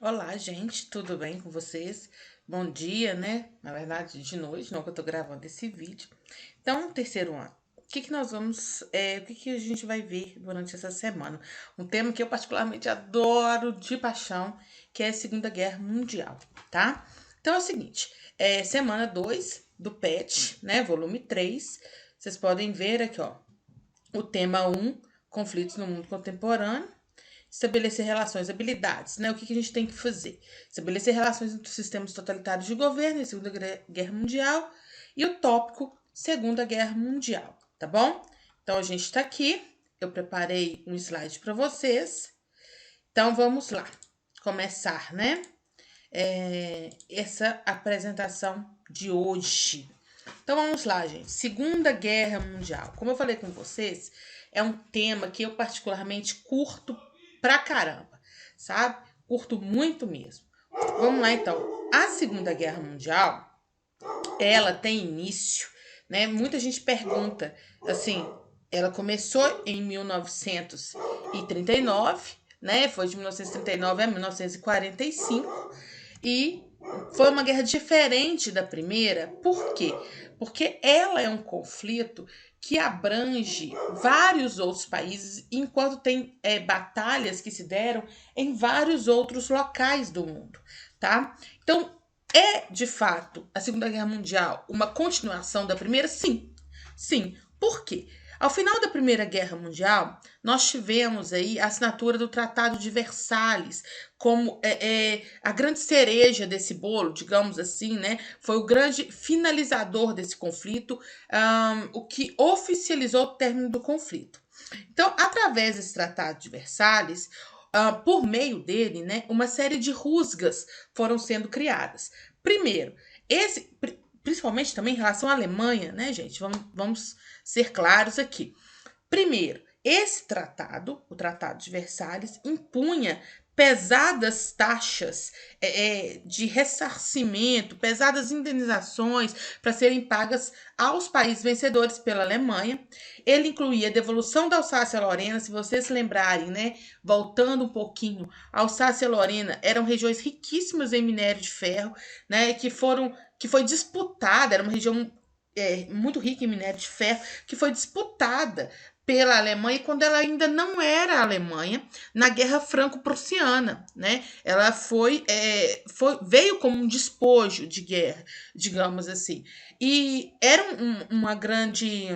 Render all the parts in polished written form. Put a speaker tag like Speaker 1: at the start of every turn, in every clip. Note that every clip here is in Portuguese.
Speaker 1: Olá, gente, tudo bem com vocês? Bom dia, né? Na verdade, de noite, não que eu tô gravando esse vídeo. Então, terceiro ano. O que que a gente vai ver durante essa semana? Um tema que eu particularmente adoro de paixão, que é a Segunda Guerra Mundial, tá? Então é o seguinte, semana 2 do PET, né? Volume 3. Vocês podem ver aqui, ó, o tema um, conflitos no mundo contemporâneo. Estabelecer relações, habilidades, né? O que a gente tem que fazer? Estabelecer relações entre os sistemas totalitários de governo e a Segunda Guerra Mundial e o tópico Segunda Guerra Mundial, tá bom? Então a gente está aqui, eu preparei um slide para vocês. Então vamos lá, começar, né? Essa apresentação de hoje. Então vamos lá, gente. Segunda Guerra Mundial. Como eu falei com vocês, é um tema que eu particularmente curto pra caramba, sabe? Curto muito mesmo. Vamos lá então. A Segunda Guerra Mundial, ela tem início, né? Muita gente pergunta, assim, ela começou em 1939, né? Foi de 1939 a 1945 e foi uma guerra diferente da primeira. Por quê? Porque ela é um conflito que abrange vários outros países, enquanto tem batalhas que se deram em vários outros locais do mundo, tá? Então, é de fato a Segunda Guerra Mundial uma continuação da primeira? Sim, sim. Por quê? Ao final da Primeira Guerra Mundial, nós tivemos aí a assinatura do Tratado de Versalhes como a grande cereja desse bolo, digamos assim, né? Foi o grande finalizador desse conflito, o que oficializou o término do conflito. Então, através desse Tratado de Versalhes, por meio dele, né, uma série de rusgas foram sendo criadas. Primeiro, principalmente também em relação à Alemanha, né, gente? Vamos ser claros aqui. Primeiro, esse tratado, o Tratado de Versalhes, impunha pesadas taxas de ressarcimento, pesadas indenizações para serem pagas aos países vencedores pela Alemanha. Ele incluía a devolução da Alsácia-Lorena, se vocês se lembrarem, né? Voltando um pouquinho, a Alsácia-Lorena eram regiões riquíssimas em minério de ferro, né? Que foi disputada, era uma região muito rica em minério de ferro, que foi disputada pela Alemanha quando ela ainda não era Alemanha na Guerra Franco-Prussiana, né? Ela veio como um despojo de guerra, digamos assim, e era uma grande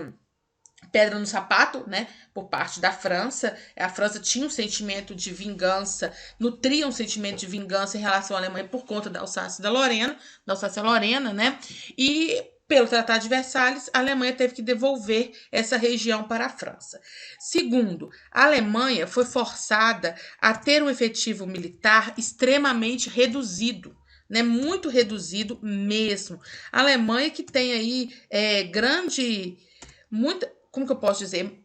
Speaker 1: pedra no sapato, né, por parte da França. A França tinha um sentimento de vingança, nutria um sentimento de vingança em relação à Alemanha por conta da Alsácia-Lorena, né? E pelo Tratado de Versalhes, a Alemanha teve que devolver essa região para a França. Segundo, a Alemanha foi forçada a ter um efetivo militar extremamente reduzido, né, muito reduzido mesmo. A Alemanha que tem aí muita, como que eu posso dizer,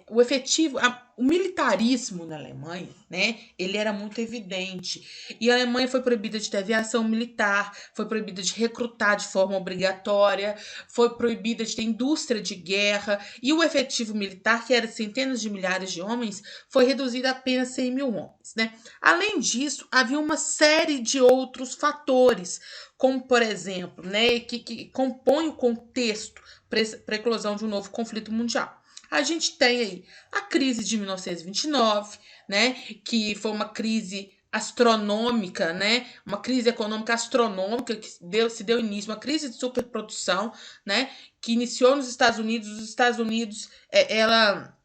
Speaker 1: o efetivo, o militarismo na Alemanha, né, ele era muito evidente. E a Alemanha foi proibida de ter aviação militar, foi proibida de recrutar de forma obrigatória, foi proibida de ter indústria de guerra, e o efetivo militar, que era centenas de milhares de homens, foi reduzido a apenas 100 mil homens, né. Além disso, havia uma série de outros fatores, como, por exemplo, né, que compõem o contexto para a eclosão de um novo conflito mundial. A gente tem aí a crise de 1929, né, que foi uma crise astronômica, né, uma crise econômica astronômica que se deu início, uma crise de superprodução, né, que iniciou nos Estados Unidos. Os Estados Unidos, ela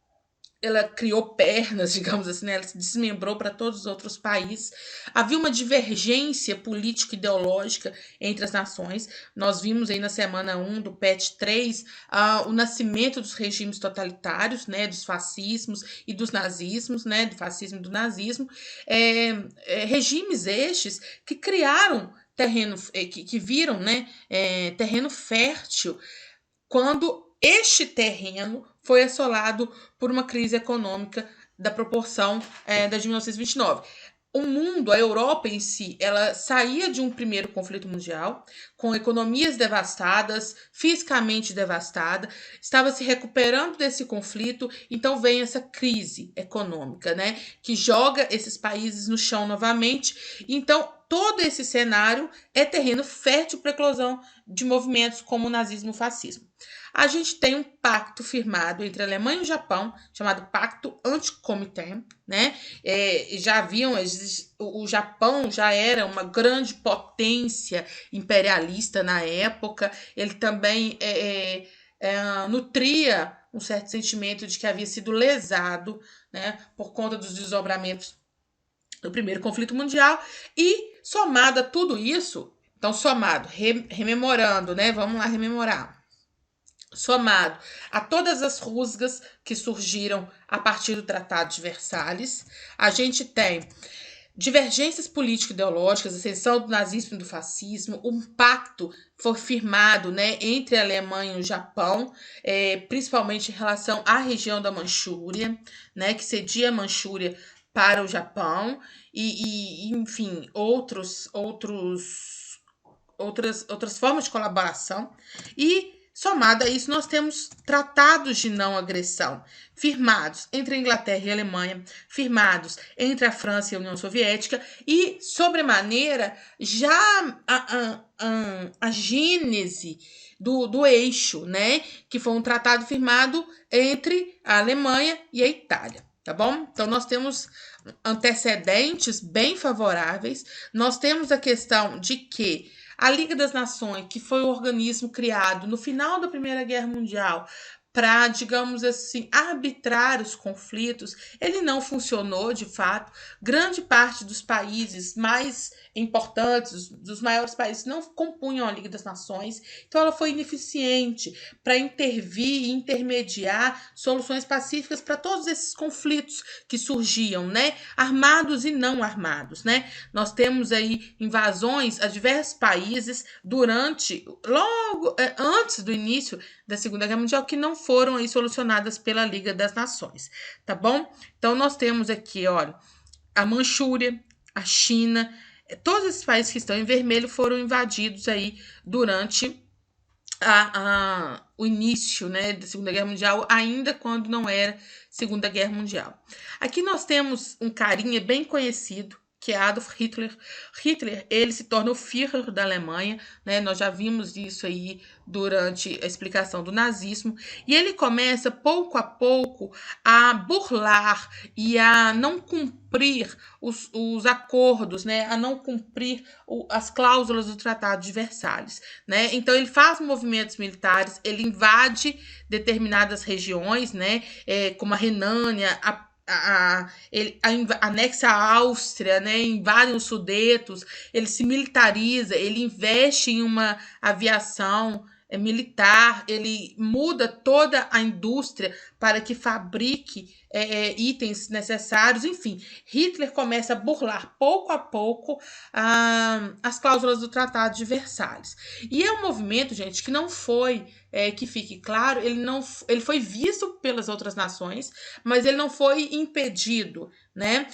Speaker 1: criou pernas, digamos assim, né? Ela se desmembrou para todos os outros países. Havia uma divergência político-ideológica entre as nações. Nós vimos aí na semana 1 do PET 3 o nascimento dos regimes totalitários, né? Dos fascismos e dos nazismos, né? Do fascismo e do nazismo. Regimes estes que criaram terreno, que viram, né? Terreno fértil quando este terreno foi assolado por uma crise econômica da proporção da de 1929. o mundo, a Europa em si, ela saía de um primeiro conflito mundial, com economias devastadas, fisicamente devastada, estava se recuperando desse conflito, então vem essa crise econômica, né, que joga esses países no chão novamente. Então, todo esse cenário é terreno fértil para a eclosão de movimentos como o nazismo e o fascismo. A gente tem um pacto firmado entre a Alemanha e o Japão, chamado Pacto Antikomintern, né? Já haviam, o Japão já era uma grande potência imperialista na época, ele também nutria um certo sentimento de que havia sido lesado, né, por conta dos desdobramentos do primeiro conflito mundial, e somado a tudo isso, então somado, rememorando, né, vamos lá rememorar, somado a todas as rusgas que surgiram a partir do Tratado de Versalhes, a gente tem divergências político-ideológicas, ascensão do nazismo e do fascismo, um pacto foi firmado, né, entre a Alemanha e o Japão, principalmente em relação à região da Manchúria, né, que cedia a Manchúria para o Japão, e enfim, outras formas de colaboração. E somado a isso, nós temos tratados de não agressão firmados entre a Inglaterra e a Alemanha, firmados entre a França e a União Soviética, e, sobremaneira, já a gênese do eixo, né, que foi um tratado firmado entre a Alemanha e a Itália, tá bom? Então, nós temos antecedentes bem favoráveis, nós temos a questão de que a Liga das Nações, que foi o organismo criado no final da Primeira Guerra Mundial para, digamos assim, arbitrar os conflitos, ele não funcionou de fato. Grande parte dos países mais importantes, dos maiores países, não compunham a Liga das Nações, então ela foi ineficiente para intervir e intermediar soluções pacíficas para todos esses conflitos que surgiam, né? Armados e não armados, né? Nós temos aí invasões a diversos países antes do início da Segunda Guerra Mundial, que não foram aí solucionadas pela Liga das Nações, tá bom? Então, nós temos aqui, olha, a Manchúria, a China, todos esses países que estão em vermelho foram invadidos aí durante o início, né, da Segunda Guerra Mundial, ainda quando não era Segunda Guerra Mundial. Aqui nós temos um carinha bem conhecido, que é Adolf Hitler. Hitler, ele se torna o Führer da Alemanha, né? Nós já vimos isso aí durante a explicação do nazismo, e ele começa pouco a pouco a burlar e a não cumprir os acordos, né? A não cumprir as cláusulas do Tratado de Versalhes, né? Então ele faz movimentos militares, ele invade determinadas regiões, né? Como a Renânia, ele anexa a Áustria, né, invade os Sudetos, ele se militariza, ele investe em uma aviação militar, ele muda toda a indústria para que fabrique itens necessários, enfim. Hitler começa a burlar pouco a pouco as cláusulas do Tratado de Versalhes. E é um movimento, gente, que não foi, que fique claro, ele foi visto pelas outras nações, mas ele não foi impedido, né?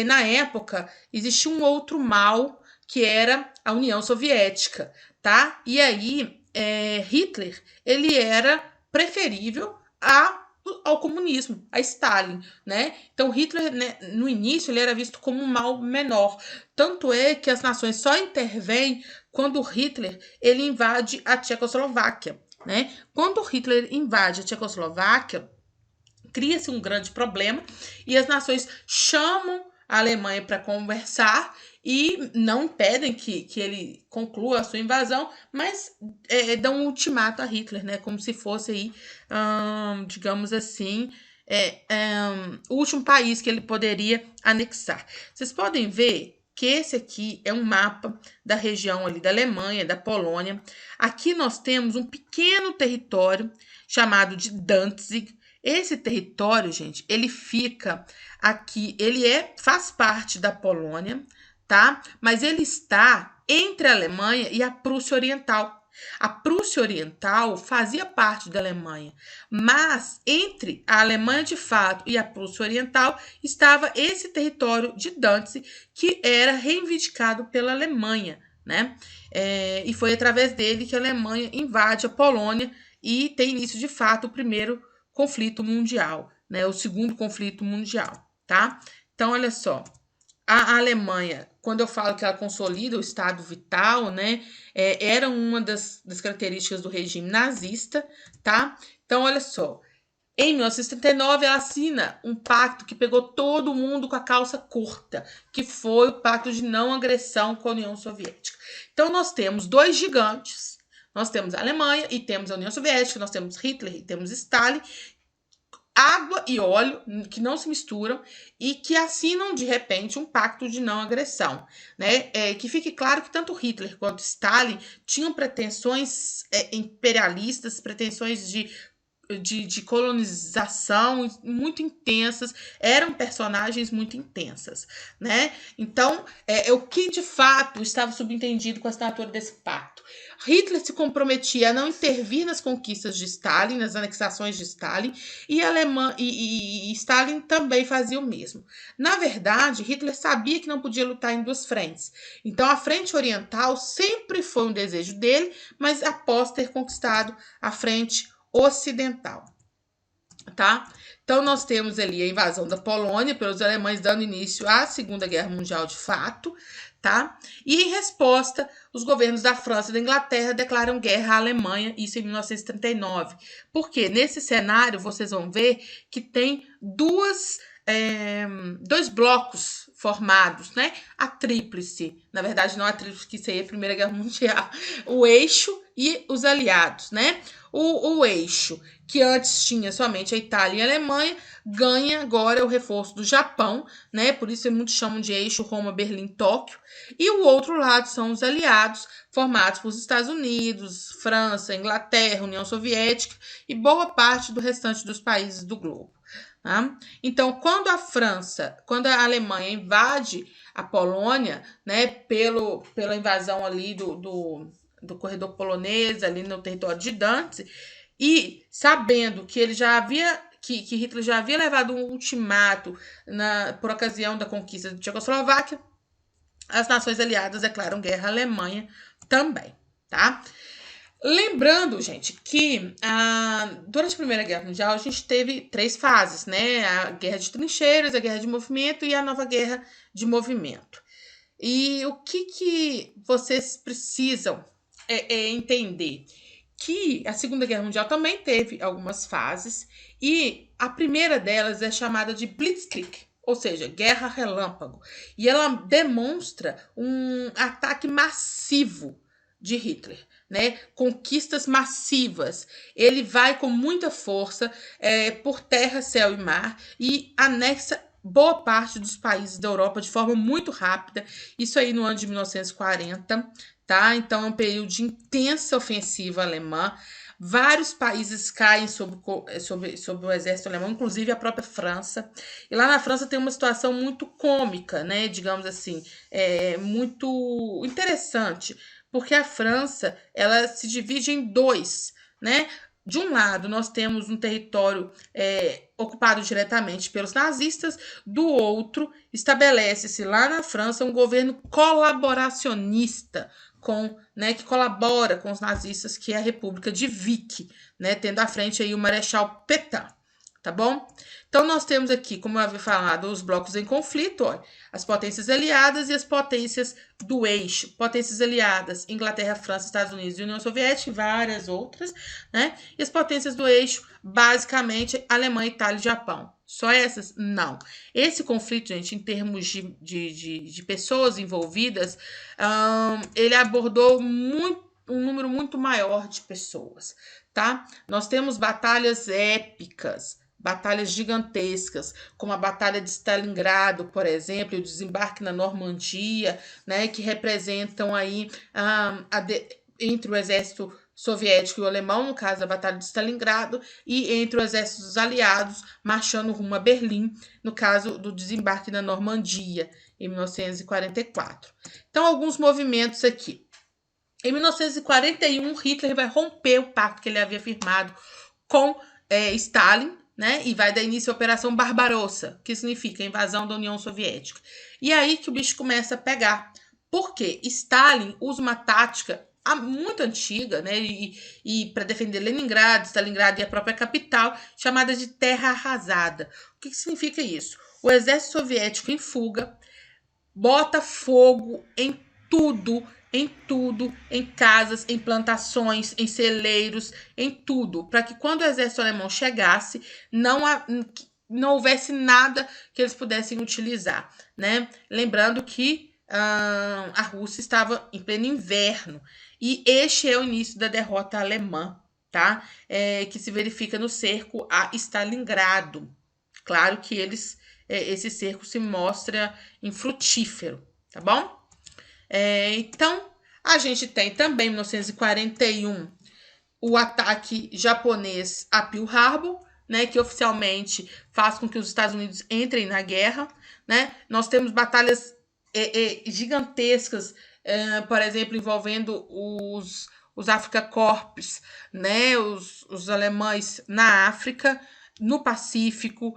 Speaker 1: Na época, existia um outro mal, que era a União Soviética, tá? E aí, Hitler, ele era preferível ao comunismo, a Stalin, né? Então, Hitler, né, no início, ele era visto como um mal menor. Tanto é que as nações só intervêm quando Hitler, ele invade a Tchecoslováquia, né? Quando Hitler invade a Tchecoslováquia, cria-se um grande problema e as nações chamam a Alemanha para conversar e não impedem que ele conclua a sua invasão, mas dão um ultimato a Hitler, né? Como se fosse aí, digamos assim, o último país que ele poderia anexar. Vocês podem ver que esse aqui é um mapa da região ali da Alemanha, da Polônia. Aqui nós temos um pequeno território chamado de Danzig. Esse território, gente, ele fica aqui, faz parte da Polônia, tá? Mas ele está entre a Alemanha e a Prússia Oriental. A Prússia Oriental fazia parte da Alemanha, mas entre a Alemanha de fato e a Prússia Oriental estava esse território de Danzig, que era reivindicado pela Alemanha, né? E foi através dele que a Alemanha invade a Polônia e tem início, de fato, o primeiro conflito mundial, né? O segundo conflito mundial, tá? Então, olha só. A Alemanha, quando eu falo que ela consolida o Estado vital, né, era uma das características do regime nazista, tá? Então, olha só, em 1939, ela assina um pacto que pegou todo mundo com a calça curta, que foi o Pacto de Não Agressão com a União Soviética. Então, nós temos dois gigantes, nós temos a Alemanha e temos a União Soviética, nós temos Hitler e temos Stalin, água e óleo que não se misturam e que assinam de repente um pacto de não agressão, né? Que fique claro que tanto Hitler quanto Stalin tinham pretensões imperialistas, pretensões de colonização muito intensas, eram personagens muito intensas, né? Então, o que de fato estava subentendido com a assinatura desse pacto? Hitler se comprometia a não intervir nas conquistas de Stalin, nas anexações de Stalin, e Stalin também fazia o mesmo. Na verdade, Hitler sabia que não podia lutar em duas frentes. Então, a frente oriental sempre foi um desejo dele, mas após ter conquistado a frente ocidental, tá? Então, nós temos ali a invasão da Polônia pelos alemães, dando início à Segunda Guerra Mundial de fato, tá? E em resposta, os governos da França e da Inglaterra declaram guerra à Alemanha, isso em 1939. Porque nesse cenário, vocês vão ver que tem dois blocos formados, né? A tríplice, na verdade não a tríplice, que isso aí é a Primeira Guerra Mundial, o eixo e os aliados, né? O eixo, que antes tinha somente a Itália e a Alemanha, ganha agora o reforço do Japão, né? Por isso muitos chamam de eixo Roma, Berlim, Tóquio. E o outro lado são os aliados, formados por Estados Unidos, França, Inglaterra, União Soviética e boa parte do restante dos países do globo. Tá? Então, quando a Alemanha invade a Polônia, né, pela invasão ali do corredor polonês, ali no território de Danzig, e sabendo que ele já havia que Hitler já havia levado um ultimato por ocasião da conquista da Tchecoslováquia, as nações aliadas declaram guerra à Alemanha também, tá? Lembrando, gente, que durante a Primeira Guerra Mundial a gente teve 3 fases, né? A Guerra de Trincheiras, a Guerra de Movimento e a Nova Guerra de Movimento. E o que vocês precisam entender? Que a Segunda Guerra Mundial também teve algumas fases e a primeira delas é chamada de Blitzkrieg, ou seja, guerra relâmpago. E ela demonstra um ataque massivo de Hitler, né? Conquistas massivas. Ele vai com muita força por terra, céu e mar e anexa boa parte dos países da Europa de forma muito rápida. Isso aí no ano de 1940, tá? Então é um período de intensa ofensiva alemã. Vários países caem sob o exército alemão, inclusive a própria França. E lá na França tem uma situação muito cômica, né? Digamos assim, muito interessante, porque a França ela se divide em 2, né? De um lado, nós temos um território ocupado diretamente pelos nazistas, do outro, estabelece-se lá na França um governo colaboracionista, que colabora com os nazistas, que é a República de Vichy, né, tendo à frente aí o Marechal Pétain, tá bom? Então, nós temos aqui, como eu havia falado, os blocos em conflito, olha, as potências aliadas e as potências do eixo. Potências aliadas, Inglaterra, França, Estados Unidos e União Soviética e várias outras, né? E as potências do eixo, basicamente, Alemanha, Itália e Japão. Só essas? Não. Esse conflito, gente, em termos de pessoas envolvidas, ele abordou um número muito maior de pessoas, tá? Nós temos batalhas épicas, batalhas gigantescas, como a Batalha de Stalingrado, por exemplo, e o desembarque na Normandia, né, que representam aí entre o exército soviético e o alemão, no caso da Batalha de Stalingrado, e entre os exércitos aliados marchando rumo a Berlim, no caso do desembarque na Normandia, em 1944. Então, alguns movimentos aqui. Em 1941, Hitler vai romper o pacto que ele havia firmado com Stalin, né? E vai dar início à Operação Barbarossa, que significa a invasão da União Soviética. E aí que o bicho começa a pegar. Por quê? Stalin usa uma tática muito antiga, né? E para defender Leningrado, Stalingrado e a própria capital, chamada de terra arrasada. O que significa isso? O exército soviético em fuga bota fogo em tudo, em casas, em plantações, em celeiros, em tudo, para que quando o exército alemão chegasse, não houvesse nada que eles pudessem utilizar, né? Lembrando que a Rússia estava em pleno inverno e este é o início da derrota alemã, tá? Que se verifica no cerco a Stalingrado. Claro que esse cerco se mostra infrutífero, tá bom? Então, a gente tem também em 1941 o ataque japonês a Pearl Harbor, né, que oficialmente faz com que os Estados Unidos entrem na guerra, né? Nós temos batalhas gigantescas, por exemplo, envolvendo os Afrika Korps, né, os alemães na África, no Pacífico,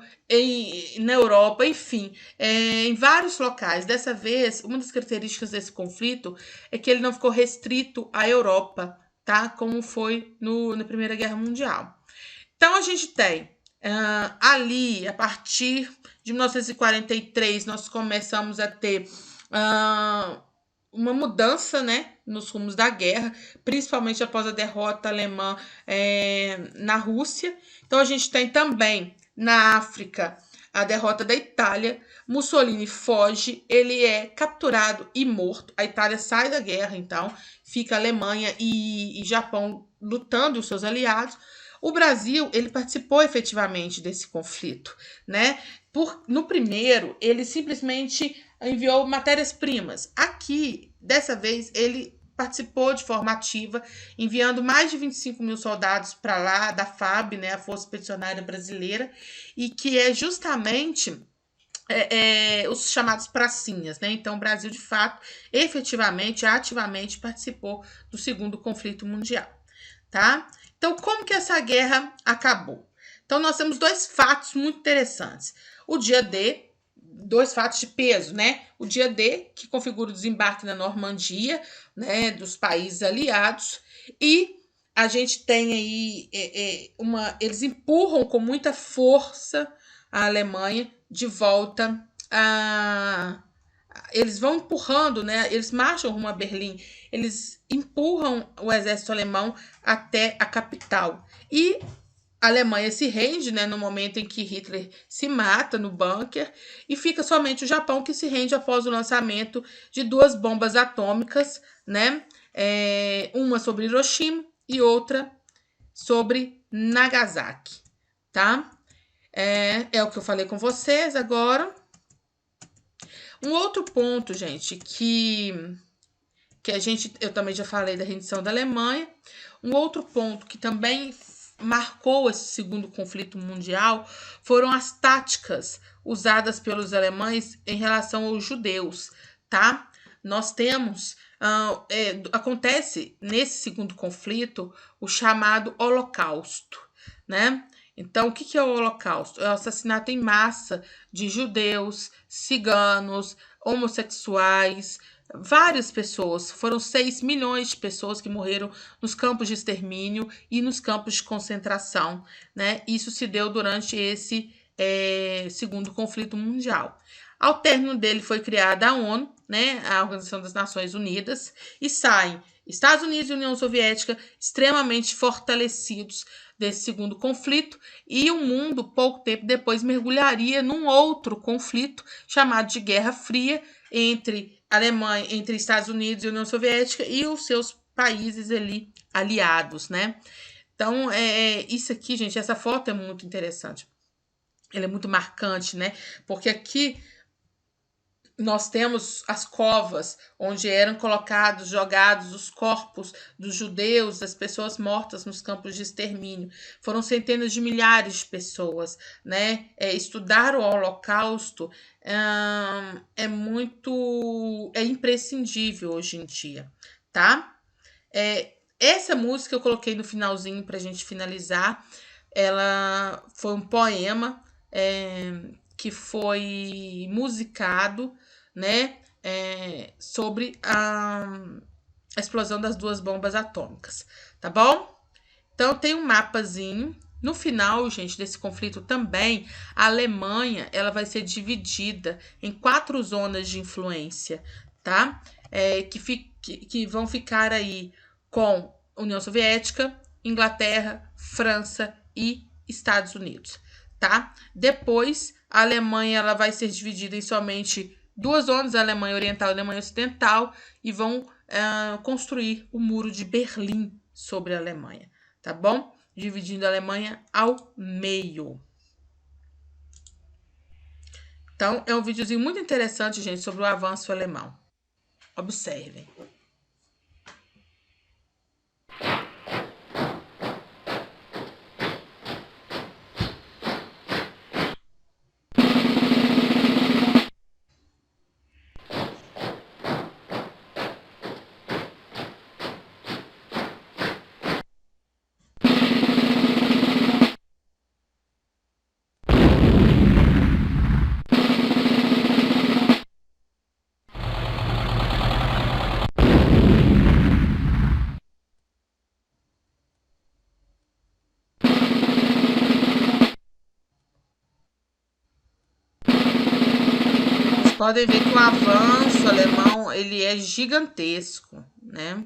Speaker 1: na Europa, enfim, em vários locais. Dessa vez, uma das características desse conflito é que ele não ficou restrito à Europa, tá? Como foi na Primeira Guerra Mundial. Então, a gente tem ali, a partir de 1943, nós começamos a ter uma mudança, né, nos rumos da guerra, principalmente após a derrota alemã na Rússia. Então, a gente tem também na África a derrota da Itália. Mussolini foge, ele é capturado e morto. A Itália sai da guerra, então fica a Alemanha e Japão lutando e os seus aliados. O Brasil, ele participou efetivamente desse conflito, né? No primeiro, ele simplesmente enviou matérias-primas. Aqui, dessa vez, ele participou de forma ativa, enviando mais de 25 mil soldados para lá, da FAB, né, a Força Expedicionária Brasileira, e que é justamente os chamados pracinhas, né? Então, o Brasil, de fato, efetivamente, ativamente participou do segundo conflito mundial, tá? Então, como que essa guerra acabou? Então, nós temos dois fatos muito interessantes. O dia D, dois fatos de peso, né? O dia D, que configura o desembarque na Normandia, né, dos países aliados, e a gente tem aí eles empurram com muita força a Alemanha de volta eles vão empurrando, né? Eles marcham rumo a Berlim, eles empurram o exército alemão até a capital. E a Alemanha se rende, né, no momento em que Hitler se mata no bunker, e fica somente o Japão que se rende após o lançamento de duas bombas atômicas, né? Uma sobre Hiroshima e outra sobre Nagasaki, tá? É o que eu falei com vocês agora. Um outro ponto, gente, que eu também já falei da rendição da Alemanha. Um outro ponto que também marcou esse segundo conflito mundial foram as táticas usadas pelos alemães em relação aos judeus, tá? Nós temos, acontece nesse segundo conflito o chamado Holocausto, né? Então, o que é o Holocausto? É o assassinato em massa de judeus, ciganos, homossexuais, várias pessoas. Foram 6 milhões de pessoas que morreram nos campos de extermínio e nos campos de concentração, né? Isso se deu durante esse segundo conflito mundial. Ao término dele foi criada a ONU, né, a Organização das Nações Unidas, e saem Estados Unidos e União Soviética extremamente fortalecidos desse segundo conflito, e o mundo, pouco tempo depois, mergulharia num outro conflito chamado de Guerra Fria entre Alemanha, entre Estados Unidos e União Soviética e os seus países ali aliados, né? Então, isso aqui, gente, essa foto é muito interessante. Ela é muito marcante, né? Porque aqui nós temos as covas onde eram jogados os corpos dos judeus, das pessoas mortas nos campos de extermínio. Foram centenas de milhares de pessoas, né? Estudar o Holocausto é imprescindível hoje em dia, tá? Essa música eu coloquei no finalzinho pra gente finalizar. Ela foi um poema que foi musicado, né, sobre a explosão das duas bombas atômicas, tá bom? Então tem um mapazinho. No final, gente, desse conflito também, a Alemanha ela vai ser dividida em 4 zonas de influência, tá? Que vão ficar aí com União Soviética, Inglaterra, França e Estados Unidos, tá? Depois, a Alemanha ela vai ser dividida em somente 2 zonas, a Alemanha Oriental e a Alemanha Ocidental, e vão construir o Muro de Berlim sobre a Alemanha, tá bom? Dividindo a Alemanha ao meio. Então, é um videozinho muito interessante, gente, sobre o avanço alemão. Observem. Podem ver que o avanço alemão ele é gigantesco, né?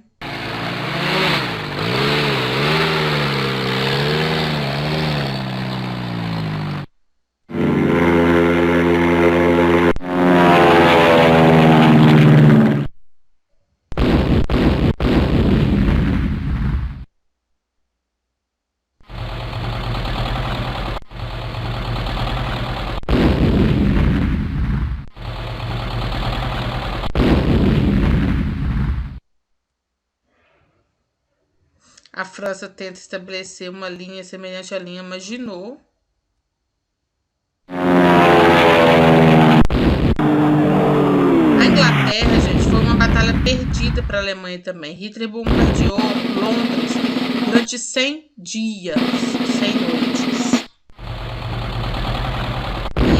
Speaker 1: A França tenta estabelecer uma linha semelhante à linha Maginot. A Inglaterra, gente, foi uma batalha perdida para a Alemanha também. Hitler bombardeou Londres durante 100 dias, 100 noites.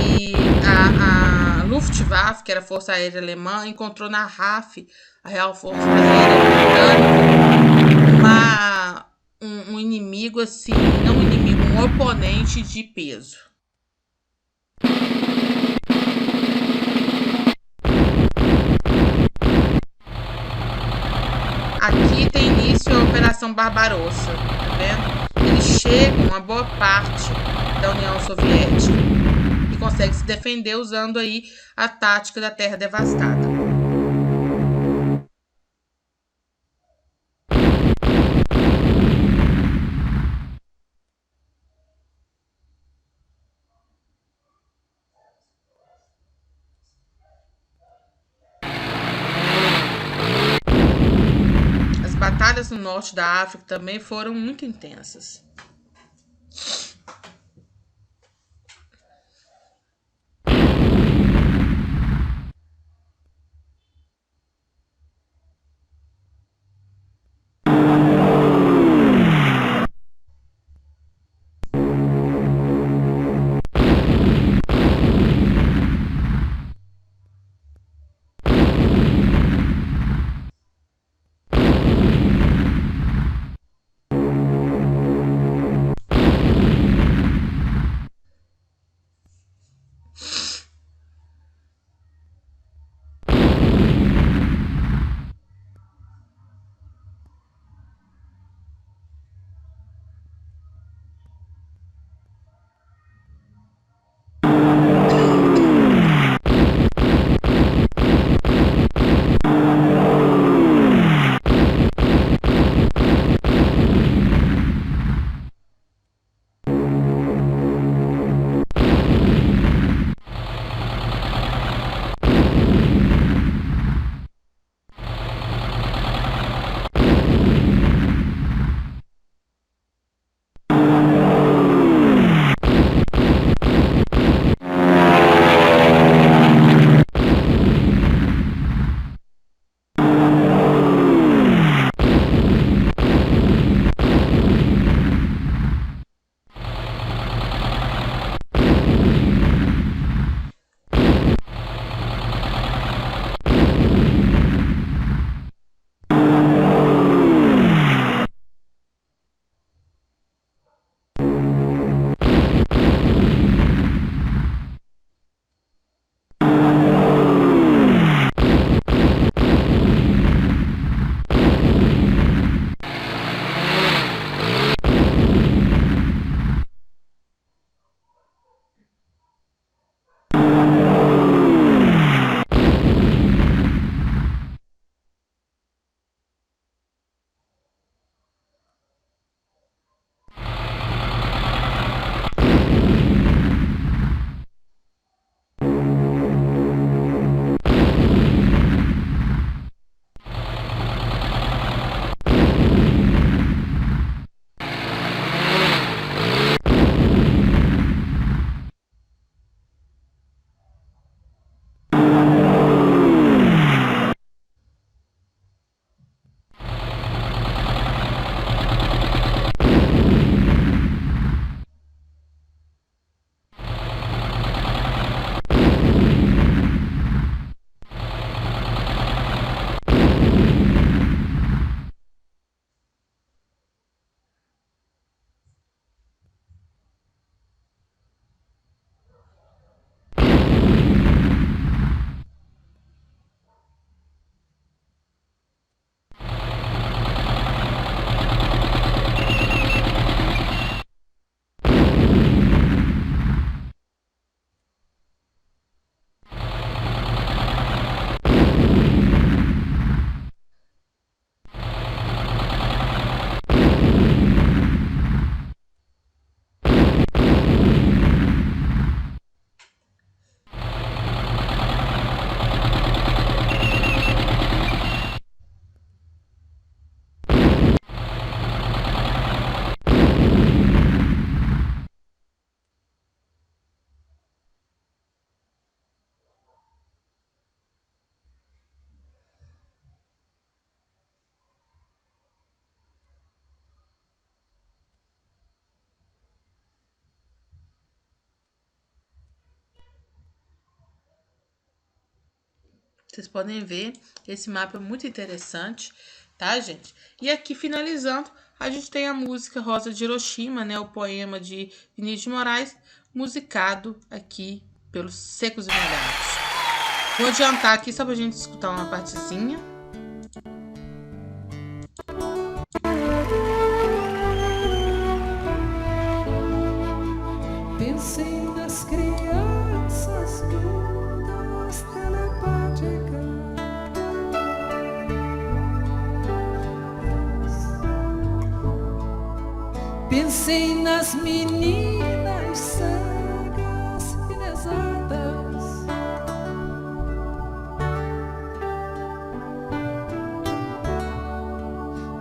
Speaker 1: E a Luftwaffe, que era a Força Aérea Alemã, encontrou na RAF, a Real Força Aérea Britânica, um inimigo, assim, não um inimigo, um oponente de peso. Aqui tem início a Operação Barbarossa, tá vendo? Eles chegam a boa parte da União Soviética e conseguem se defender usando aí a tática da terra devastada. As batalhas no norte da África também foram muito intensas. Vocês podem ver, esse mapa é muito interessante, tá, gente? E aqui, finalizando, a gente tem a música Rosa de Hiroshima, né? O poema de Vinícius de Moraes, musicado aqui pelos Secos e Molhados. Vou adiantar aqui só pra gente escutar uma partezinha.
Speaker 2: Pensei nas crianças mudas telepáticas. Pensei nas meninas cegas inesadas.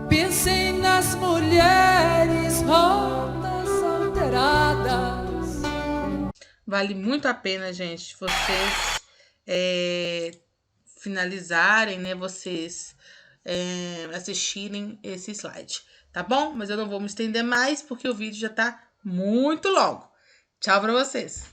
Speaker 2: Pensei nas mulheres rotas, alteradas.
Speaker 1: Vale muito a pena, gente, vocês finalizarem, né? Vocês assistirem esse slide, tá bom? Mas eu não vou me estender mais porque o vídeo já tá muito longo. Tchau pra vocês!